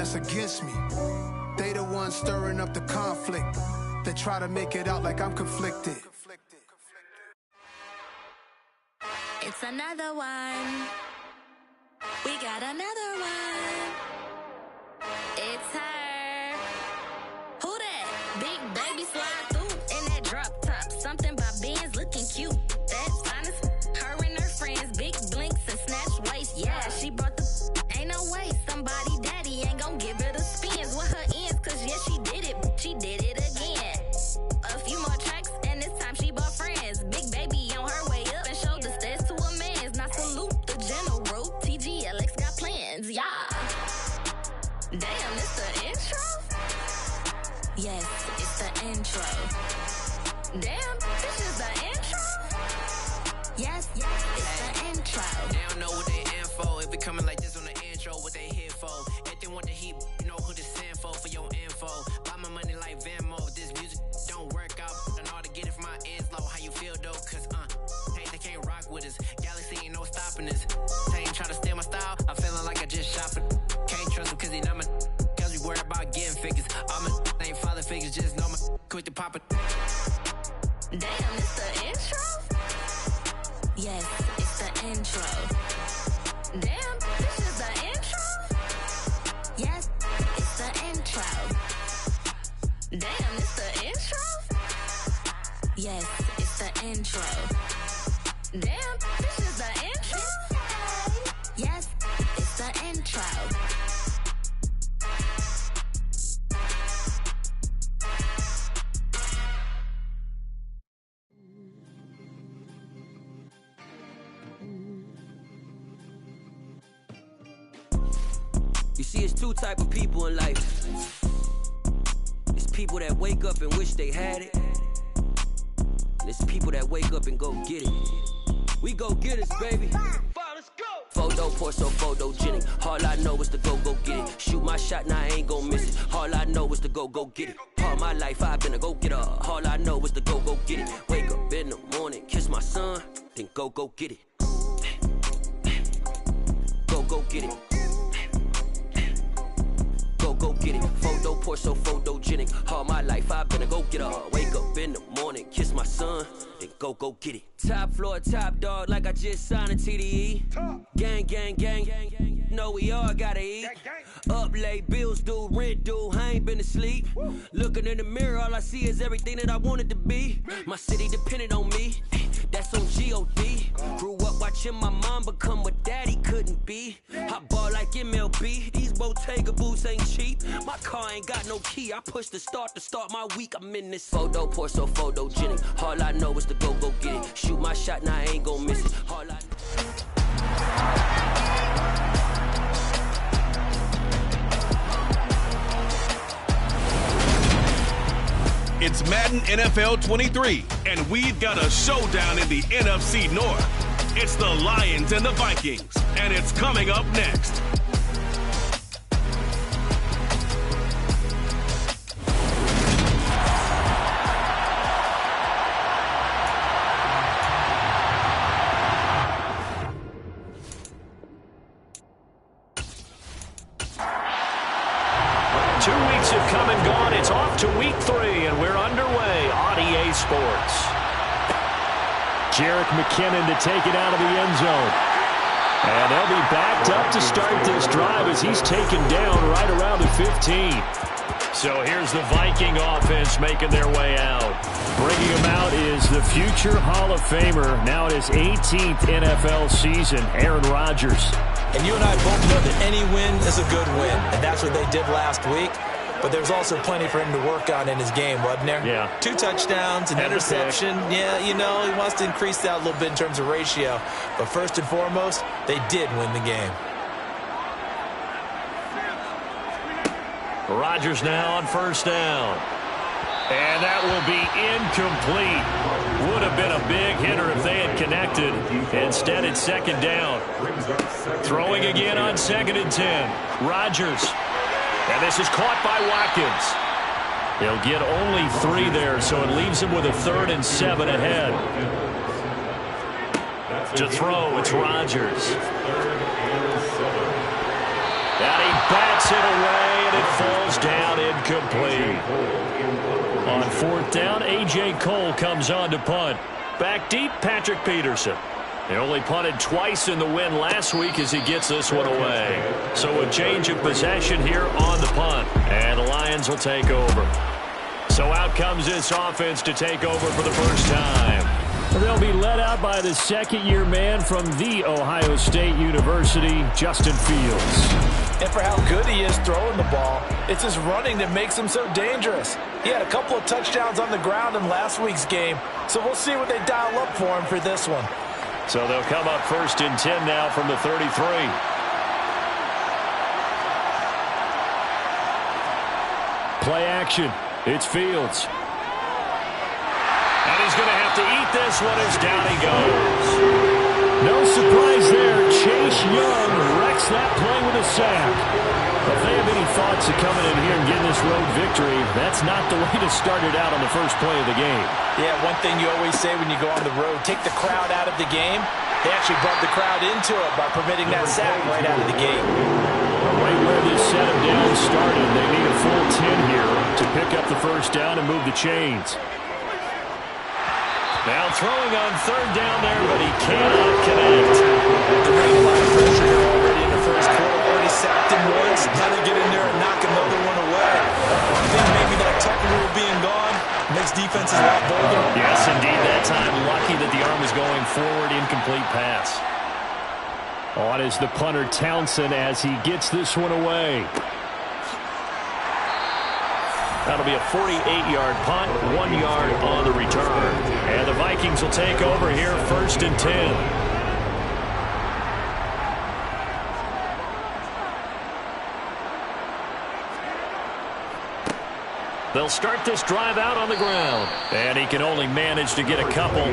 that's against me. They the ones stirring up the conflict. They try to make it out like I'm conflicted. It's another one. We got another one. It's her. Who that? Big baby slide through in that drop top. Something by Benz looking cute. That's honest. Her and her friends, big blinks and snatch waist. Yeah, she brought the. Ain't no way somebody daddy ain't gon' give her the spins with her ends. Cause yeah, she did it. She did it again. A few more tracks and this time she bought friends. Big baby on her way up and showed the stairs to a man's. Now salute the general. TGLX got plans, yeah. Damn, it's the intro? Yes, it's the intro. Damn, this is the intro? Yes, it's the intro. They don't know what they in for. If it coming like this on the intro, what they here for? If they want the heat, you know who to send for your info. Buy my money like Venmo. This music don't work out. I know how to get it from my ends low. How you feel though? Cause hey, they can't rock with us. Galaxy ain't no stopping us. They ain't try to steal my style. I'm feeling like I just shopping. Can't trust them cause they not my. Cause we worried about getting figures. All my ain't father figures. Just know my quick to pop it. Damn, it's the intro? Yes, it's the intro. Damn, this is the intro? Yes, it's the intro. Damn, it's the intro? Yes, it's the intro. Damn, this is the intro? Yes, it's the intro. You see, it's two type of people in life. It's people that wake up and wish they had it. And it's people that wake up and go get it. We go get it, baby. Let's go. Photo, so photogenic. All I know is to go get it. Shoot my shot, now I ain't gon' miss it. All I know is to go get it. All my life I've been a go-getter. All I know is to go get it. Wake up in the morning, kiss my son, then go get it. Go get it. Go get it. Photo, so photogenic. All my life I've been a go-getter. Wake up in the morning, kiss my son, then go get it. Top floor, top dog, like I just signed a TDE. Gang. Know we all gotta eat. Up late, bills due, rent due, I ain't been asleep. Looking in the mirror, all I see is everything that I wanted to be. My city depended on me, that's on G.O.D. Grew up watching my mom become what daddy couldn't be. I ball like MLB, these Bottega boots ain't cheap. My car ain't got no key, I push the start to start my week. I'm in this photo, so photogenic. All I know is to go get it. Shoot my shot, now I ain't gon' miss it. All I It's Madden NFL 23, and we've got a showdown in the NFC North. It's the Lions and the Vikings, and it's coming up next. Have come and gone. It's off to week 3, and we're underway on EA Sports. Jerick McKinnon to take it out of the end zone. And they'll be backed up to start this drive as he's taken down right around the 15. So here's the Viking offense making their way out. Bringing him out is the future Hall of Famer, now in his 18th NFL season, Aaron Rodgers. And you and I both know that any win is a good win, and that's what they did last week. But there's also plenty for him to work on in his game, wasn't there? Yeah. 2 touchdowns, an interception. Yeah, you know, he wants to increase that a little bit in terms of ratio. But first and foremost, they did win the game. Rodgers now on first down. And that will be incomplete. Would have been a big hitter if they had connected. Instead, it's second down. Throwing again on 2nd and 10. Rodgers. And this is caught by Watkins. He'll get only 3 there, so it leaves him with a 3rd and 7 ahead. To throw, it's Rodgers. And he bats it away. 4th down. A.J. Cole comes on to punt. Back deep, Patrick Peterson. He only punted twice in the win last week as he gets this one away. So a change of possession here on the punt. And the Lions will take over. So out comes this offense to take over for the first time. They'll be led out by the second-year man from The Ohio State University, Justin Fields. And for how good he is throwing the ball, it's his running that makes him so dangerous. He had a couple of touchdowns on the ground in last week's game, so we'll see what they dial up for him for this one. So they'll come up 1st and 10 now from the 33. Play action. It's Fields. And he's going to have to eat this one as down he goes. No surprise there. Chase Young wrecks that play with a sack. If they have any thoughts of coming in here and getting this road victory, that's not the way to start it out on the first play of the game. Yeah, one thing you always say when you go on the road, take the crowd out of the game. They actually brought the crowd into it by permitting that sack right out of the gate. Right where this set them down started, they need a full 10 here to pick up the first down and move the chains. Now throwing on 3rd down there, but he cannot connect. They're getting a lot of pressure here already in the first quarter. Already sacked him once. Now they get in there and knock another one away. I think maybe that Tucker rule being gone makes defenses a lot bolder. Yes, indeed. That time, lucky that the arm was going forward. Incomplete pass. On is the punter Townsend as he gets this one away. That'll be a 48-yard punt, 1 yard on the return. And the Vikings will take over here 1st and 10. They'll start this drive out on the ground. And he can only manage to get a couple.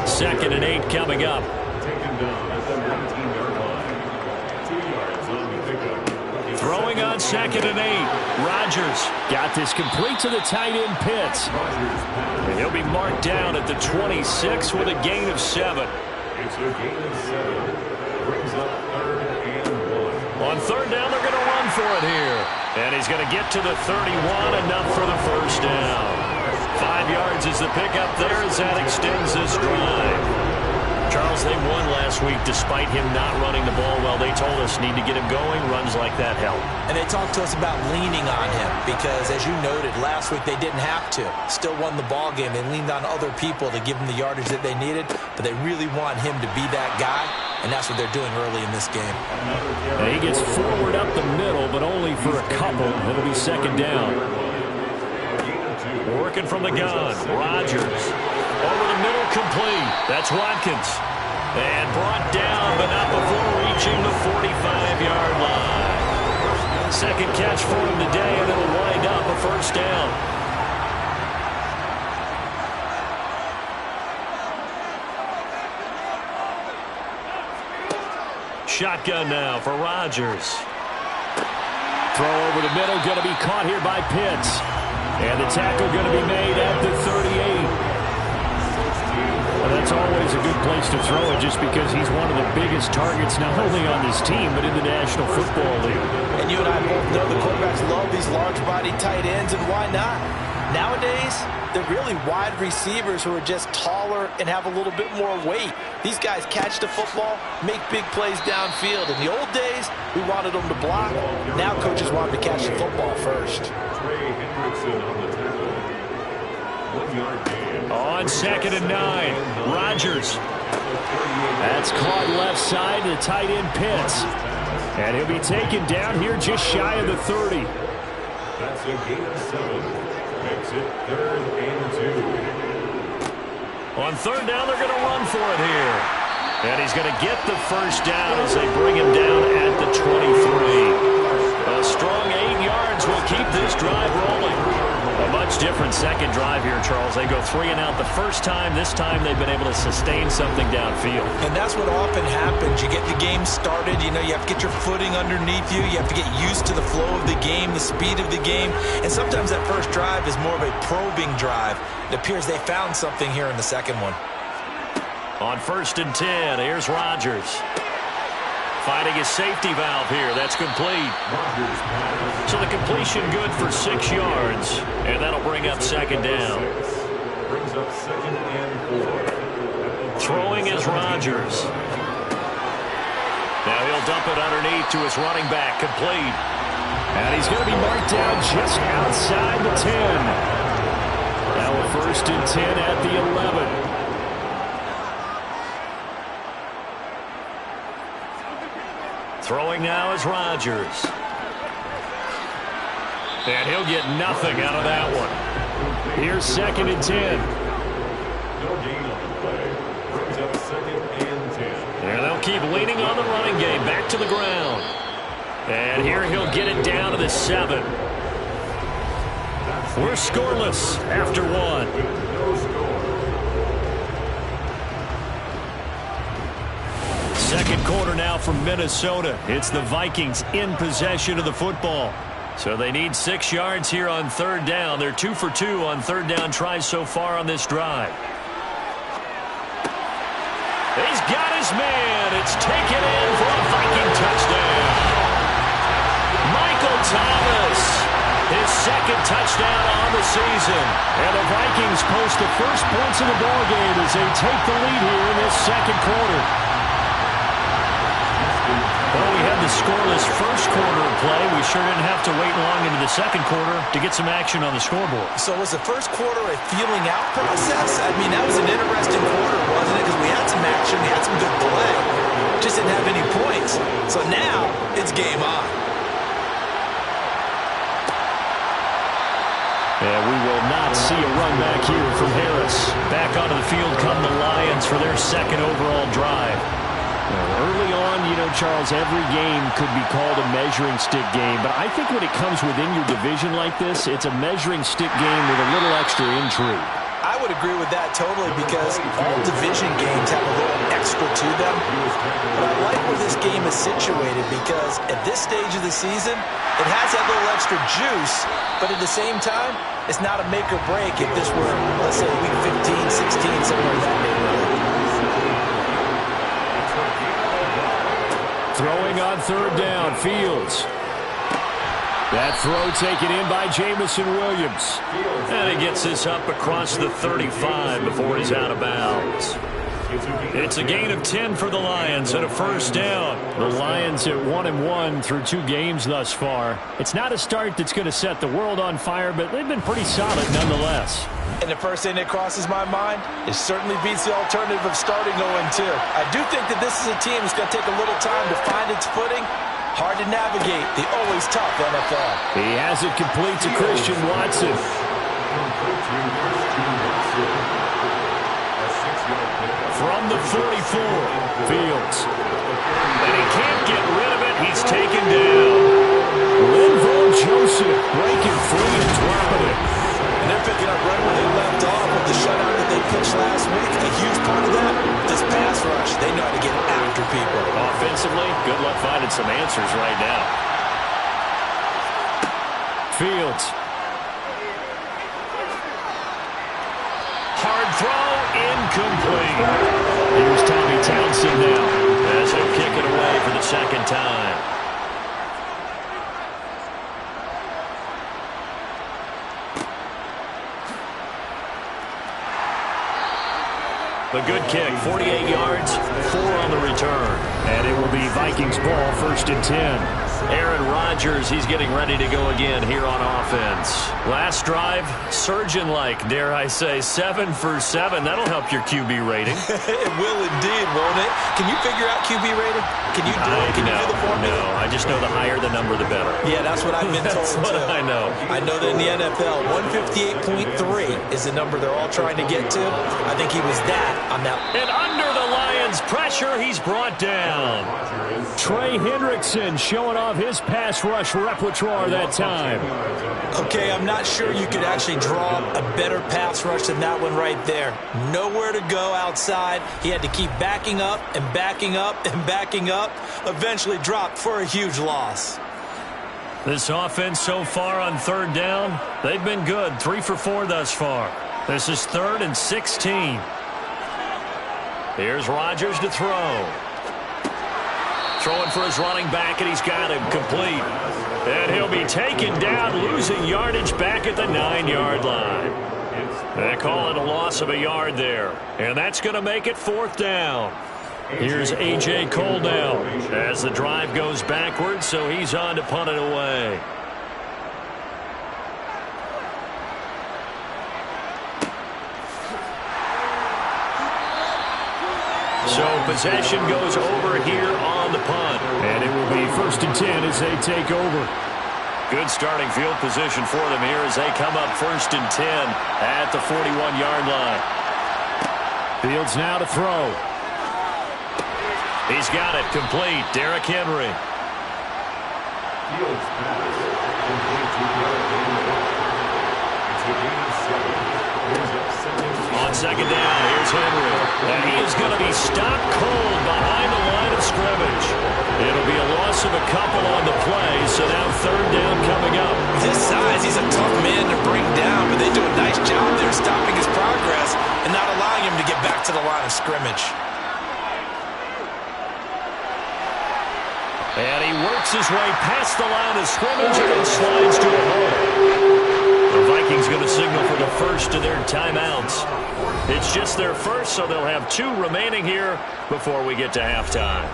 2nd and 8 coming up. Throwing on 2nd and 8. Rodgers got this complete to the tight end Pitts. And he'll be marked down at the 26 with a gain of 7. It's a gain of 7. Brings up 3rd and 1. On 3rd down, they're going to run for it here. And he's going to get to the 31, enough for the first down. 5 yards is the pickup there as that extends this drive. Charles, they won last week despite him not running the ball well. They told us need to get him going. Runs like that help. And they talked to us about leaning on him because, as you noted, last week they didn't have to. Still won the ball game. They leaned on other people to give them the yardage that they needed, but they really want him to be that guy, and that's what they're doing early in this game. And he gets forward up the middle, but only for a couple. It'll be 2nd down. Working from the gun. Rodgers. Over the middle, complete. That's Watkins. And brought down, but not before reaching the 45-yard line. 2nd catch for him today, and it'll wind up a first down. Shotgun now for Rodgers. Throw over the middle, going to be caught here by Pitts. And the tackle going to be made at the 38. Well, that's always a good place to throw it just because he's one of the biggest targets not only on this team but in the National Football League. And you and I both know the quarterbacks love these large-body tight ends, and why not? Nowadays, they're really wide receivers who are just taller and have a little bit more weight. These guys catch the football, make big plays downfield. In the old days, we wanted them to block. Now coaches want them to catch the football first. On 2nd and 9, Rodgers. That's caught left side, the tight end Pitts. And he'll be taken down here just shy of the 30. That's a gain of 7. Makes it 3rd and 2. On 3rd down, they're going to run for it here. And he's going to get the first down as they bring him down at the 23. A strong 8 yards will keep this drive rolling. A much different second drive here, Charles. They go 3 and out the first time. This time they've been able to sustain something downfield. And that's what often happens. You get the game started. You know, you have to get your footing underneath you. You have to get used to the flow of the game, the speed of the game. And sometimes that first drive is more of a probing drive. It appears they found something here in the second one. On 1st and 10, here's Rodgers. Finding his safety valve here. That's complete. So the completion good for 6 yards. And that'll bring up second down. Brings up 2nd and 4. Throwing is Rodgers. Now he'll dump it underneath to his running back. Complete. And he's going to be marked down just outside the 10. Now a 1st and 10 at the 11. Throwing now is Rodgers. And he'll get nothing out of that one. Here's 2nd and 10. No gain on the play. Brings up 2nd and 10. And they'll keep leaning on the running game. Back to the ground. And here he'll get it down to the 7. We're scoreless after 1. No score. Second quarter now from Minnesota. It's the Vikings in possession of the football. So they need 6 yards here on 3rd down. They're 2 for 2 on 3rd down tries so far on this drive. He's got his man. It's taken in for a Viking touchdown. Michael Thomas, his 2nd touchdown on the season. And the Vikings post the first points of the ballgame as they take the lead here in this 2nd quarter. Well, we had the scoreless first quarter of play. We sure didn't have to wait long into the 2nd quarter to get some action on the scoreboard. So was the first quarter a feeling out process? I mean, that was an interesting quarter, wasn't it? Because we had some action, we had some good play. Just didn't have any points. So now it's game on. And we will not see a run back here from Harris. Back onto the field come the Lions for their 2nd overall drive. Early on, you know, Charles, every game could be called a measuring stick game. But I think when it comes within your division like this, it's a measuring stick game with a little extra intrigue. I would agree with that totally because all division games have a little extra to them. But I like where this game is situated because at this stage of the season, it has that little extra juice. But at the same time, it's not a make or break if this were, let's say, week 15, 16, somewhere in that neighborhood. Throwing on 3rd down, Fields. That throw taken in by Jamison Williams. And he gets this up across the 35 before he's out of bounds. It's a gain of 10 for the Lions and a 1st down. The Lions at 1-1 through 2 games thus far. It's not a start that's going to set the world on fire, but they've been pretty solid nonetheless. And the first thing that crosses my mind, it certainly beats the alternative of starting 0-2. I do think that this is a team that's going to take a little time to find its footing. Hard to navigate the always tough NFL. He has it complete to Christian Watson. From the 44, Fields. And he can't get rid of it. He's taken down. Linval Joseph breaking free and dropping it. And they're picking up right where they left off with the shutout that they pitched last week. A huge part of that, this pass rush. They know how to get after people. Offensively, good luck finding some answers right now. Fields. Hard throw, incomplete. Here's Tommy Townsend now. As he'll kick it away for the 2nd time. The good kick, 48 yards, 4 on the return. And it will be Vikings ball, 1st and 10. Aaron Rodgers, he's getting ready to go again here on offense. Last drive, surgeon-like, dare I say, 7 for 7. That'll help your QB rating. It will indeed, won't it? Can you figure out QB rating? Can you do it? Can you do the formula? No, I just know the higher the number, the better. Yeah, that's what I've been told, That's what I know. I know that in the NFL, 158.3 is the number they're all trying to get to. I think he was that on that. And under the Lions' pressure, he's brought down. Trey Hendrickson showing off his pass rush repertoire that time. Okay, I'm not sure you could actually draw a better pass rush than that one right there. Nowhere to go outside. He had to keep backing up and backing up and backing up. Eventually dropped for a huge loss. This offense so far on 3rd down, they've been good. 3 for 4 thus far. This is 3rd and 16. Here's Rodgers to throw. Throwing for his running back, and he's got him complete. And he'll be taken down, losing yardage back at the 9-yard line. They call it a loss of a yard there. And that's going to make it 4th down. Here's A.J. Cole now as the drive goes backwards, so he's on to punt it away. So possession goes over here on the punt. And it will be 1st and 10 as they take over. Good starting field position for them here as they come up 1st and 10 at the 41-yard line. Fields now to throw. He's got it complete. Derrick Henry. Fields pass. Complete to Derrick Henry. It's a gain of 7. Brings up 2nd. On 2nd down, here's Henry. And he is going to be stopped cold behind the line of scrimmage. It'll be a loss of a couple on the play, so now 3rd down coming up. His size, he's a tough man to bring down, but they do a nice job there stopping his progress and not allowing him to get back to the line of scrimmage. And he works his way past the line of scrimmage and then slides to a hole. The Vikings going to signal for the first of their timeouts. It's just their first, so they'll have 2 remaining here before we get to halftime.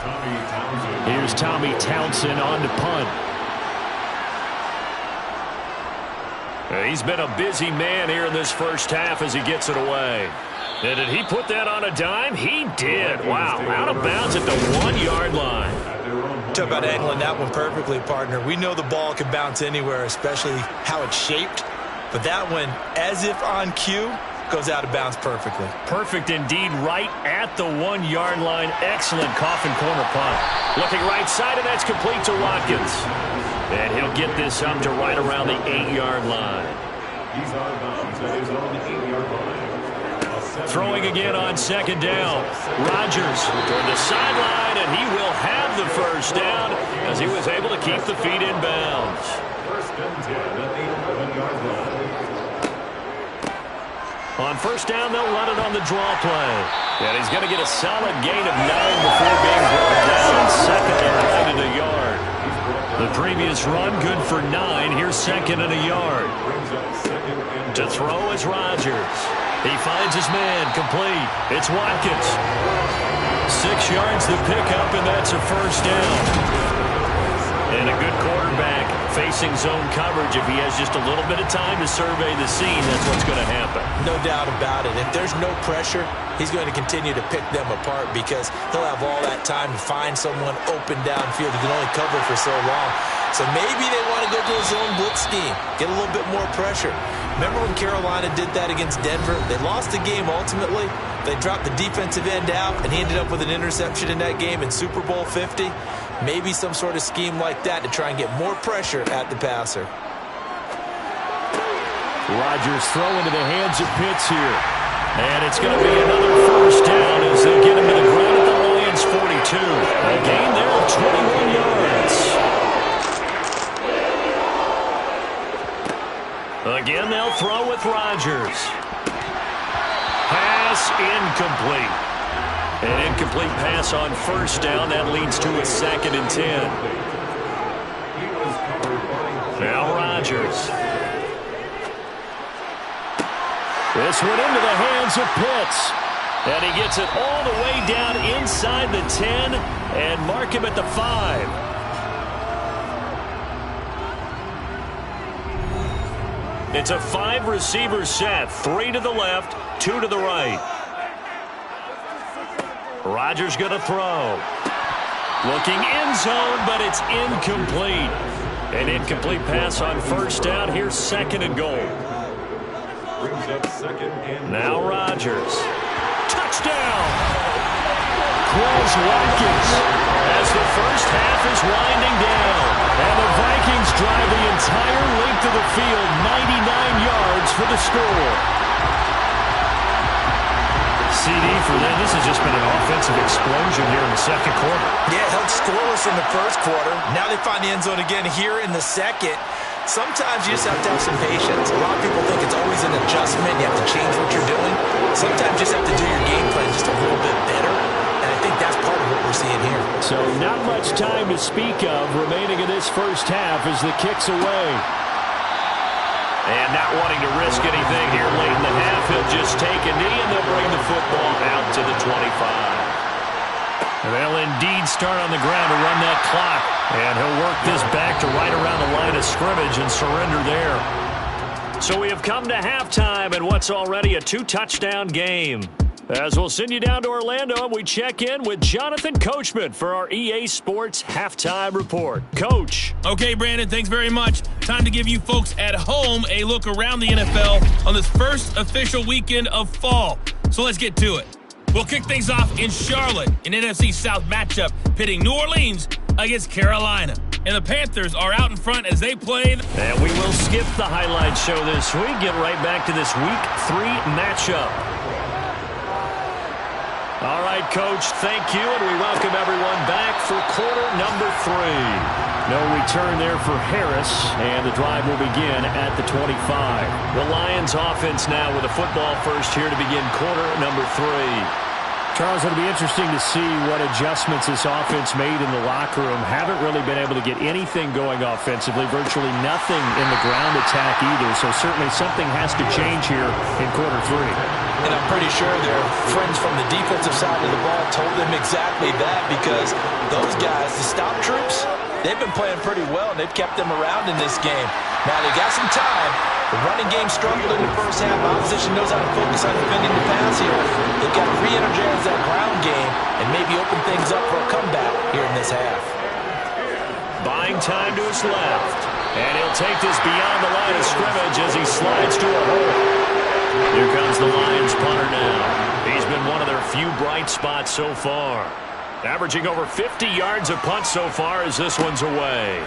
Here's Tommy Townsend on to punt. He's been a busy man here in this first half as he gets it away. And did he put that on a dime? He did. Wow, out of bounds at the 1-yard line. Talk about angling that one perfectly, partner. We know the ball can bounce anywhere, especially how it's shaped. But that one, as if on cue, goes out of bounds perfectly. Perfect indeed, right at the 1-yard line. Excellent coffin corner punt. Looking right side, and that's complete to Watkins. And he'll get this up to right around the 8-yard line. He's out of bounds. That is on the 8-yard line. Throwing again on 2nd down. Rodgers toward the sideline, and he will have the first down as he was able to keep the feet in bounds. 1st and 10 at the 11-yard line. On 1st down, they'll run it on the draw play. And he's going to get a solid gain of 9 before being brought down. 2nd and 9 and a yard. The previous run good for 9. Here's 2nd and a yard. To throw is Rodgers. He finds his man complete. It's Watkins. 6 yards the pickup, and that's a first down. And a good quarterback facing zone coverage. If he has just a little bit of time to survey the scene, that's what's going to happen. No doubt about it. If there's no pressure, he's going to continue to pick them apart because he'll have all that time to find someone open downfield who can only cover for so long. So maybe they want to go to a zone blitz scheme, get a little bit more pressure. Remember when Carolina did that against Denver? They lost the game ultimately. They dropped the defensive end out, and he ended up with an interception in that game in Super Bowl 50. Maybe some sort of scheme like that to try and get more pressure at the passer. Rodgers throw into the hands of Pitts here. And it's going to be another first down as they get him to the ground at the Lions' 42. A gain there of 21 yards. Again, they'll throw with Rodgers. Pass incomplete. An incomplete pass on 1st down. That leads to a 2nd and 10. Now Rodgers. This one into the hands of Pitts. And he gets it all the way down inside the 10 and mark him at the 5. It's a 5-receiver set. 3 to the left, 2 to the right. Rodgers going to throw. Looking end zone, but it's incomplete. An incomplete pass on 1st down. Here's 2nd and goal. Now Rodgers. Touchdown! Quez Watkins as the first half is winding down. And the Vikings drive the entire length of the field, 99 yards for the score. CD for them. This has just been an offensive explosion here in the 2nd quarter. Yeah, held scoreless in the 1st quarter. Now they find the end zone again here in the 2nd. Sometimes you just have to have some patience. A lot of people think it's always an adjustment. You have to change what you're doing. Sometimes you just have to do your game plan just a little bit better. And I think that's part of what we're seeing here. So not much time to speak of remaining in this first half as the kick's away. And not wanting to risk anything here late in the half, he'll just take a knee and they'll bring the football out to the 25. They'll indeed start on the ground to run that clock. And he'll work this back to right around the line of scrimmage and surrender there. So we have come to halftime in what's already a 2-touchdown game. As we'll send you down to Orlando, and we check in with Jonathan Coachman for our EA Sports Halftime Report. Coach. Okay, Brandon, thanks very much. Time to give you folks at home a look around the NFL on this first official weekend of fall. So let's get to it. We'll kick things off in Charlotte, an NFC South matchup pitting New Orleans against Carolina. And the Panthers are out in front as they play. And we will skip the highlight show this week. Get right back to this Week 3 matchup. All right, Coach, thank you, and we welcome everyone back for quarter number 3. No return there for Harris, and the drive will begin at the 25. The Lions offense now with a football first here to begin quarter number 3. Charles, it'll be interesting to see what adjustments this offense made in the locker room. Haven't really been able to get anything going offensively, virtually nothing in the ground attack either, so certainly something has to change here in quarter 3. And I'm pretty sure their friends from the defensive side of the ball told them exactly that, because those guys, the stop troops, they've been playing pretty well, and they've kept them around in this game. Now, they got some time. The running game struggled in the first half. Opposition knows how to focus on defending the pass here. They've got to re-energize that ground game and maybe open things up for a comeback here in this half. Buying time to his left. And he'll take this beyond the line of scrimmage as he slides to a hole. Here comes the Lions punter now. He's been one of their few bright spots so far. Averaging over 50 yards a punt so far as this one's away.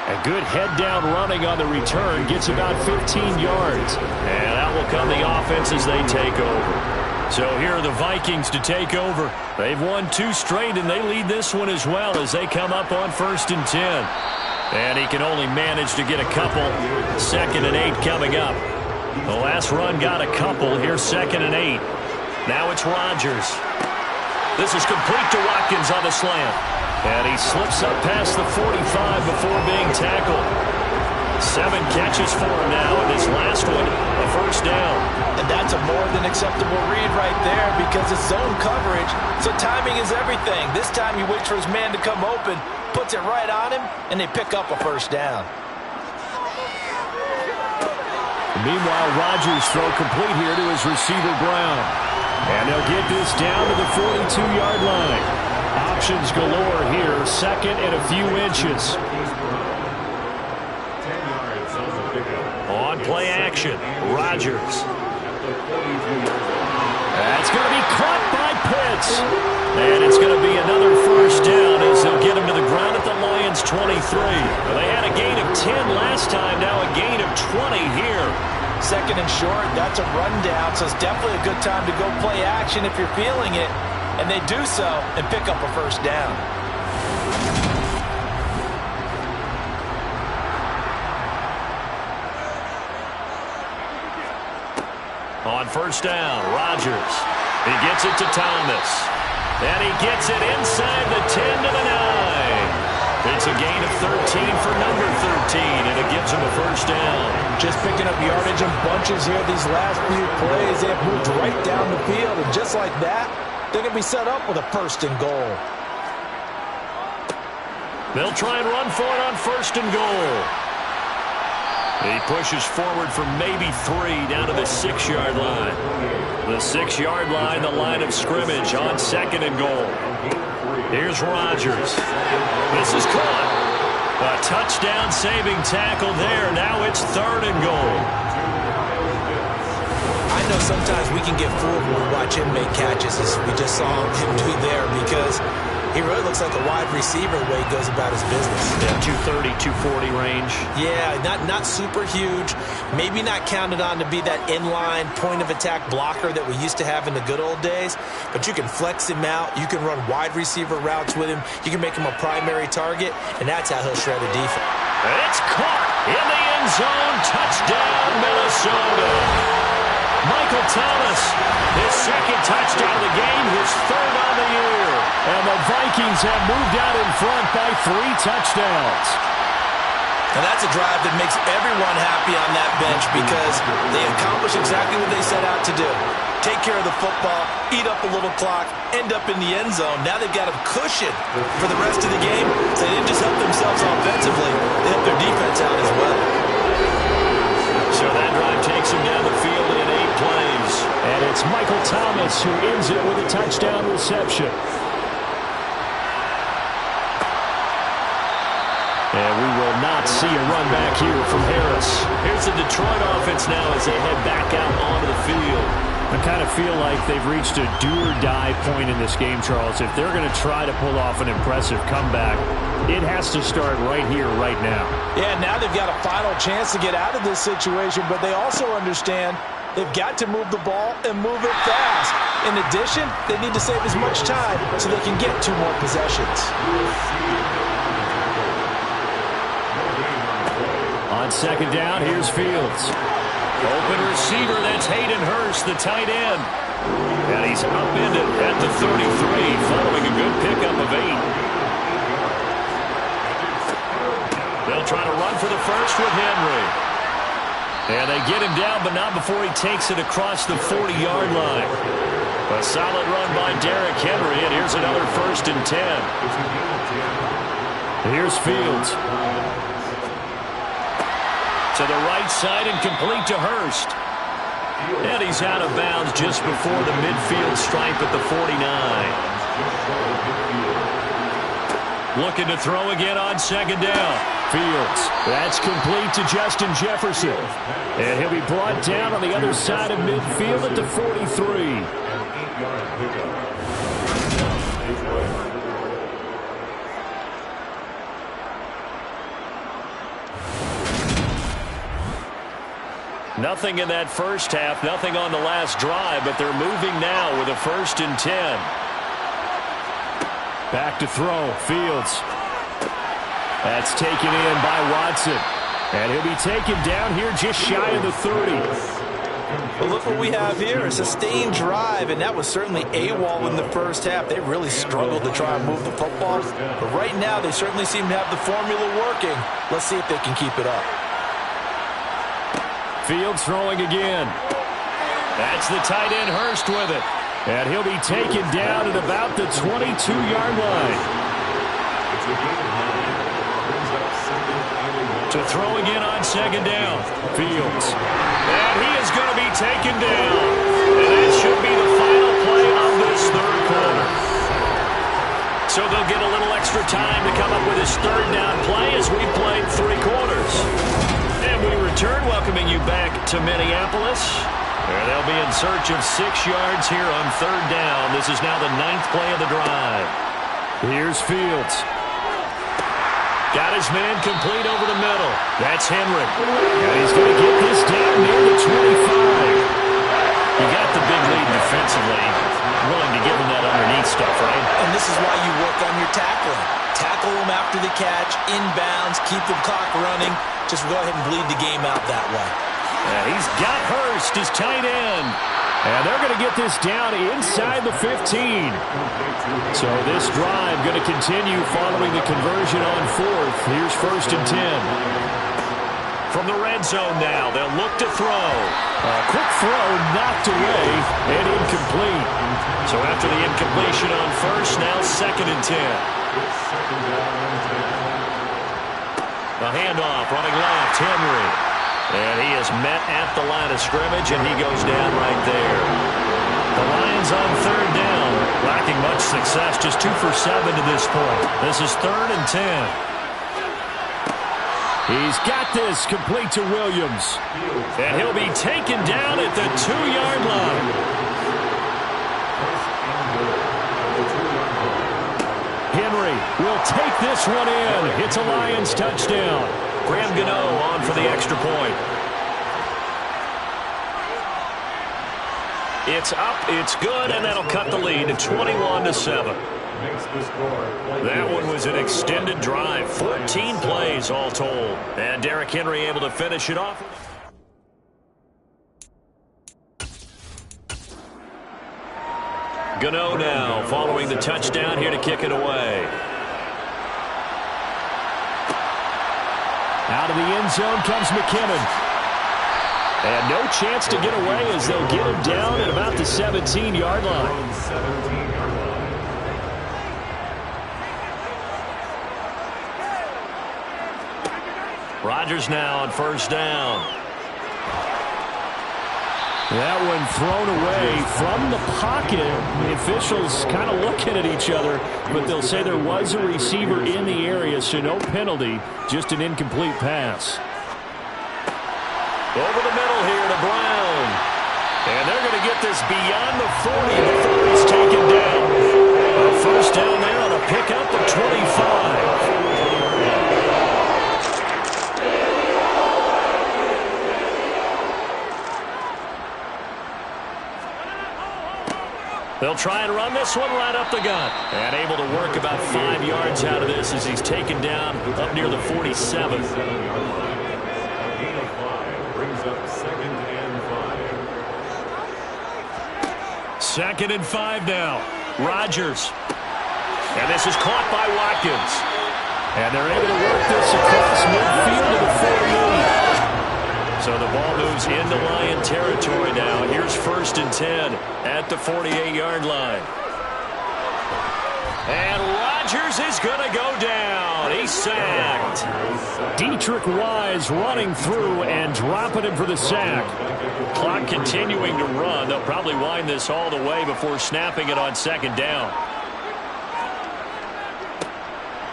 A good head-down running on the return. Gets about 15 yards. And out will come the offense as they take over. So here are the Vikings to take over. They've won 2 straight, and they lead this one as well as they come up on 1st and 10. And he can only manage to get a couple. 2nd and 8 coming up. The last run got a couple. Here's 2nd and 8. Now it's Rodgers. This is complete to Watkins on the slant. And he slips up past the 45 before being tackled. 7 catches for him now, and this last one, a first down. And that's a more than acceptable read right there, because it's zone coverage, so timing is everything. This time he waits for his man to come open, puts it right on him, and they pick up a first down. Meanwhile, Rodgers throw complete here to his receiver, Brown. And they'll get this down to the 42-yard line. Options galore here, 2nd and a few inches. On play action, Rodgers. That's going to be caught by Pitts. And it's going to be another first down as they'll get him to the ground at the Lions' 23. Well, they had a gain of 10 last time, now a gain of 20 here. 2nd and short, that's a rundown, so it's definitely a good time to go play action if you're feeling it. And they do so and pick up a first down. On first down, Rodgers. He gets it to Thomas. And he gets it inside the 10 to the 9. It's a gain of 13 for number 13, and it gives him a first down. Just picking up yardage in bunches here these last few plays. They have moved right down the field, and just like that, they're going to be set up with a 1st and goal. They'll try and run for it on 1st and goal. He pushes forward for maybe 3 down to the 6-yard line. The 6-yard line, the line of scrimmage on 2nd and goal. Here's Rodgers. This is caught. A touchdown-saving tackle there. Now it's 3rd and goal. I know sometimes we can get fooled when we watch him make catches, as we just saw him do there, because he really looks like a wide receiver the way he goes about his business. Yeah, 230, 240 range. Yeah, not super huge. Maybe not counted on to be that inline point-of-attack blocker that we used to have in the good old days, but you can flex him out. You can run wide receiver routes with him. You can make him a primary target, and that's how he'll shred a defense. It's caught in the end zone. Touchdown, Minnesota. Michael Thomas, his second touchdown of the game, his third on the year. And the Vikings have moved out in front by 3 touchdowns. And that's a drive that makes everyone happy on that bench because they accomplish exactly what they set out to do. Take care of the football, eat up a little clock, end up in the end zone. Now they've got a cushion for the rest of the game. So they didn't just help themselves offensively, they helped their defense out as well. So that drive takes him down the field in 8 plays. And it's Michael Thomas who ends it with a touchdown reception. And we will not see a run back here from Harris. Here's the Detroit offense now as they head back out onto the field. I kind of feel like they've reached a do-or-die point in this game, Charles. If they're going to try to pull off an impressive comeback, it has to start right here, right now. Yeah, now they've got a final chance to get out of this situation, but they also understand they've got to move the ball and move it fast. In addition, they need to save as much time so they can get 2 more possessions. On second down, here's Fields. Open receiver, that's Hayden Hurst, the tight end. And he's upended at the 33, following a good pickup of 8. They'll try to run for the first with Henry. And they get him down, but not before he takes it across the 40-yard line. A solid run by Derrick Henry, and here's another 1st and 10. Here's Fields. To the right side and complete to Hurst. And he's out of bounds just before the midfield stripe at the 49. Looking to throw again on second down. Fields. That's complete to Justin Jefferson. And he'll be brought down on the other side of midfield at the 43. Nothing in that first half, nothing on the last drive, but they're moving now with a 1st and 10. Back to throw, Fields. That's taken in by Watson. And he'll be taken down here just shy of the 30. Well, look what we have here, a sustained drive, and that was certainly AWOL in the first half. They really struggled to try and move the football, but right now they certainly seem to have the formula working. Let's see if they can keep it up. Fields throwing again. That's the tight end Hurst with it. And he'll be taken down at about the 22-yard line. To throw again on second down. Fields. And he is going to be taken down. And that should be the final play of this 3rd quarter. So they'll get a little extra time to come up with his 3rd down play as we played 3 quarters. And we return, welcoming you back to Minneapolis. And they'll be in search of 6 yards here on 3rd down. This is now the 9th play of the drive. Here's Fields. Got his man complete over the middle. That's Henry. And he's going to get this down near the 25. You got the big lead defensively. Willing to give him that underneath stuff, right? And this is why you work on your tackling. Tackle them after the catch, inbounds, keep the clock running. Just go ahead and bleed the game out that way. Yeah, he's got Hurst, his tight end. And they're going to get this down inside the 15. So this drive going to continue following the conversion on 4th. Here's 1st and 10. From the red zone now, they'll look to throw. A quick throw knocked away and incomplete. So after the incompletion on 1st, now 2nd and 10. The handoff running left, Henry. And he is met at the line of scrimmage, and he goes down right there. The Lions on 3rd down, lacking much success, just 2 for 7 to this point. This is 3rd and 10. He's got this complete to Williams. And he'll be taken down at the 2-yard line. Henry will take this one in. It's a Lions touchdown. Graham Gano on for the extra point. It's up, it's good, and that'll cut the lead to 21-7. That one was an extended drive, 14 plays all told. And Derrick Henry able to finish it off. Gano now following the touchdown here to kick it away. Out of the end zone comes McKinnon. And no chance to get away as they'll get him down at about the 17-yard line. Rodgers now on first down. That one thrown away from the pocket. The officials kind of looking at each other, but they'll say there was a receiver in the area, so no penalty, just an incomplete pass. Over the middle here to Brown. And they're going to get this beyond the 40 before he's taken down. A first down there on a pickup of 25. They'll try and run this one right up the gut. And able to work about 5 yards out of this as he's taken down up near the 47. Second and 5 now. Rodgers. And this is caught by Watkins. And they're able to work this across midfield to the 48. So the ball moves into Lion territory now. Here's first and 10 at the 48-yard line. And Rodgers is going to go down. He's sacked. Dietrich Wise running through and dropping him for the sack. Clock continuing to run. They'll probably wind this all the way before snapping it on second down.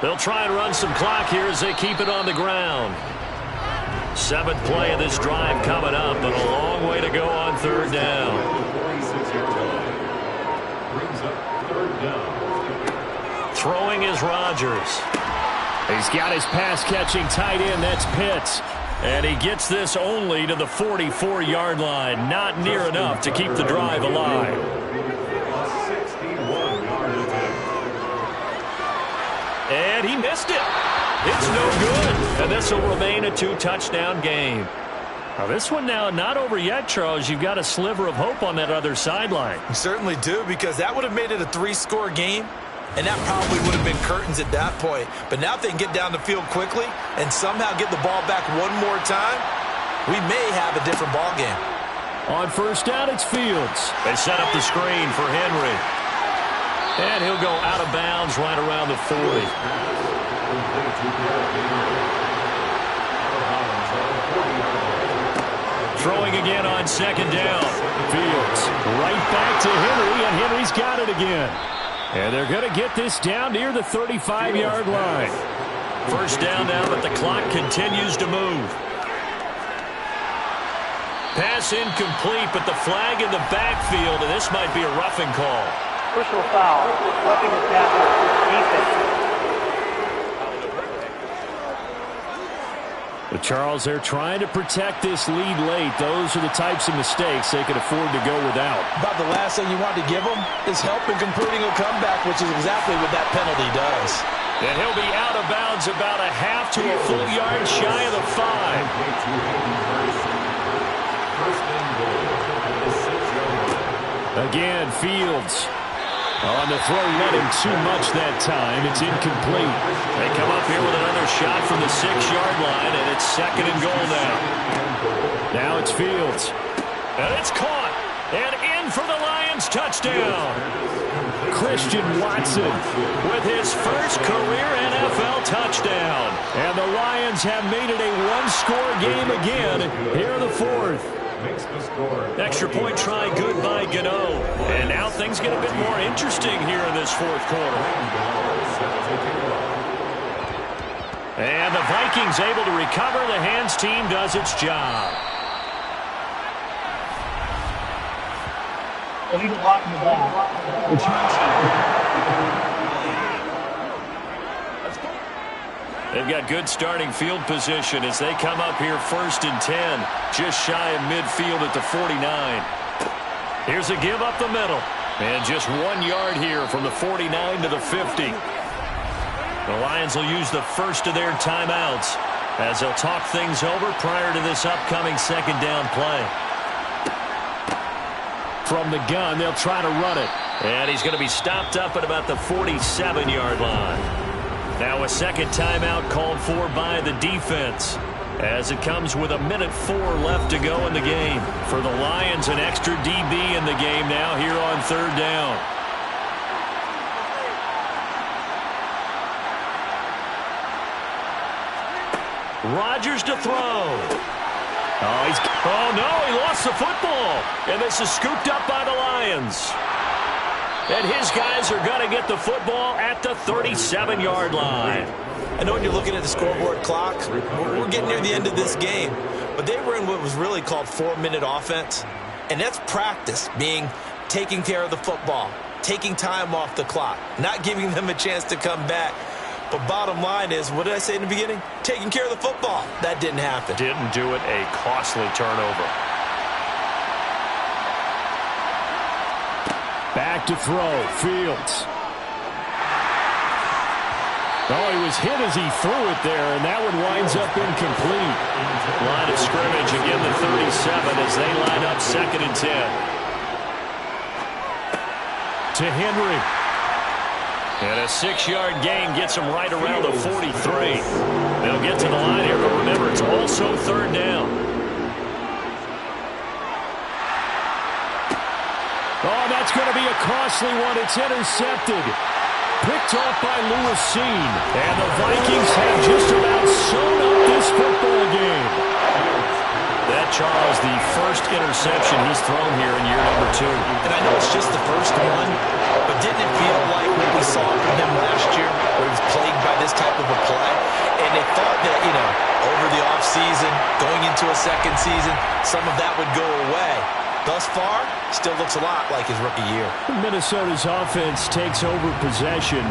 They'll try and run some clock here as they keep it on the ground. 7th play of this drive coming up, but a long way to go on third down. Throwing is Rodgers. He's got his pass-catching tight end. That's Pitts. And he gets this only to the 44-yard line. Not near enough to keep the drive alive. And he missed it. It's no good. And this will remain a 2-touchdown game. Now this one now not over yet, Charles. You've got a sliver of hope on that other sideline. You certainly do, because that would have made it a 3-score game. And that probably would have been curtains at that point. But now if they can get down the field quickly and somehow get the ball back one more time, we may have a different ball game. On first down, it's Fields. They set up the screen for Henry. And he'll go out of bounds right around the 40. Throwing again on second down. Fields right back to Henry, and Henry's got it again. And they're going to get this down near the 35-yard line. First down now, but the clock continues to move. Pass incomplete, but the flag in the backfield, and this might be a roughing call. Personal foul. Roughing the passer. Defense. But Charles, they're trying to protect this lead late. Those are the types of mistakes they can afford to go without. About the last thing you want to give them is help in completing a comeback, which is exactly what that penalty does. And he'll be out of bounds about a half to a full yard shy of the 5. Again, Fields. On the throw, not him too much that time. It's incomplete. They come up here with another shot from the 6-yard line, and it's second and goal now. Now it's Fields. And it's caught. And in for the Lions touchdown. Christian Watson with his first career NFL touchdown. And the Lions have made it a one-score game again here in the fourth. Extra point try good by Gano. And now things get a bit more interesting here in this fourth quarter. And the Vikings able to recover. The hands team does its job. Illegal blocking the ball. They've got good starting field position as they come up here first and 10. Just shy of midfield at the 49. Here's a give up the middle. And just 1 yard here from the 49 to the 50. The Lions will use the first of their timeouts as they'll talk things over prior to this upcoming second down play. From the gun, they'll try to run it. And he's going to be stopped up at about the 47-yard line. Now a second timeout called for by the defense, as it comes with 1:04 left to go in the game. For the Lions, an extra DB in the game now here on third down. Rodgers to throw. Oh, no, he lost the football. And this is scooped up by the Lions. And his guys are going to get the football at the 37-yard line. I know when you're looking at the scoreboard clock, we're getting near the end of this game. But they were in what was really called 4-minute offense. And that's practice, being taking care of the football, taking time off the clock, not giving them a chance to come back. But bottom line is, what did I say in the beginning? Taking care of the football. That didn't happen. Didn't do it. A costly turnover. Back to throw. Fields. Oh, he was hit as he threw it there, and that one winds up incomplete. Line of scrimmage again, the 37, as they line up 2nd and 10. To Henry. And a 6-yard gain gets him right around the 43. They'll get to the line here, but remember, it's also third down. Oh, that's going to be a costly one. It's intercepted. Picked off by Lewis Seen. And the Vikings have just about sewn up this football game. That, Charles, the first interception he's thrown here in year number 2. And I know it's just the first one, but didn't it feel like what we saw from him last year, where he was plagued by this type of a play? And they thought that, over the offseason, going into a second season, some of that would go away. Thus far, still looks a lot like his rookie year. Minnesota's offense takes over possession.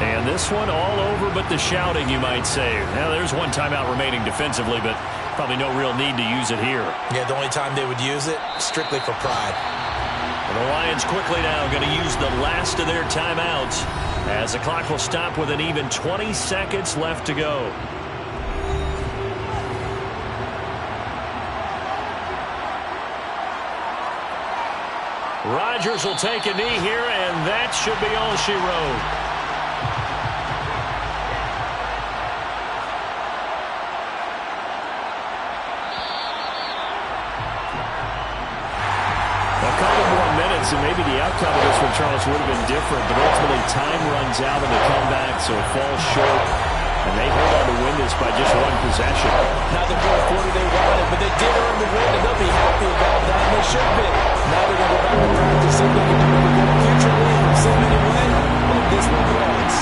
And this one all over but the shouting, you might say. Now, there's one timeout remaining defensively, but probably no real need to use it here. Yeah, the only time they would use it, strictly for pride. And the Lions quickly now going to use the last of their timeouts, as the clock will stop with an even 20 seconds left to go. Rodgers will take a knee here, and that should be all she wrote. A couple more minutes, and maybe the outcome of this one, Charles, would have been different, but ultimately time runs out on the comeback, so it falls short, and they hold on to win this by just one possession. Not the fourth quarter they wanted, but they did earn the win, and they'll be happy about that, and they should be. Now they're going to go back to practice and they can do it again. A future win from so many wins like this one was.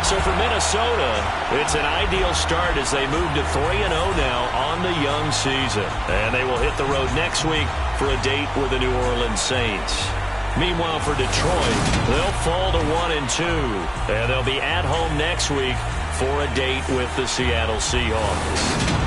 So for Minnesota, it's an ideal start as they move to 3-0 now on the young season. And they will hit the road next week for a date with the New Orleans Saints. Meanwhile, for Detroit, they'll fall to 1-2. And they'll be at home next week for a date with the Seattle Seahawks.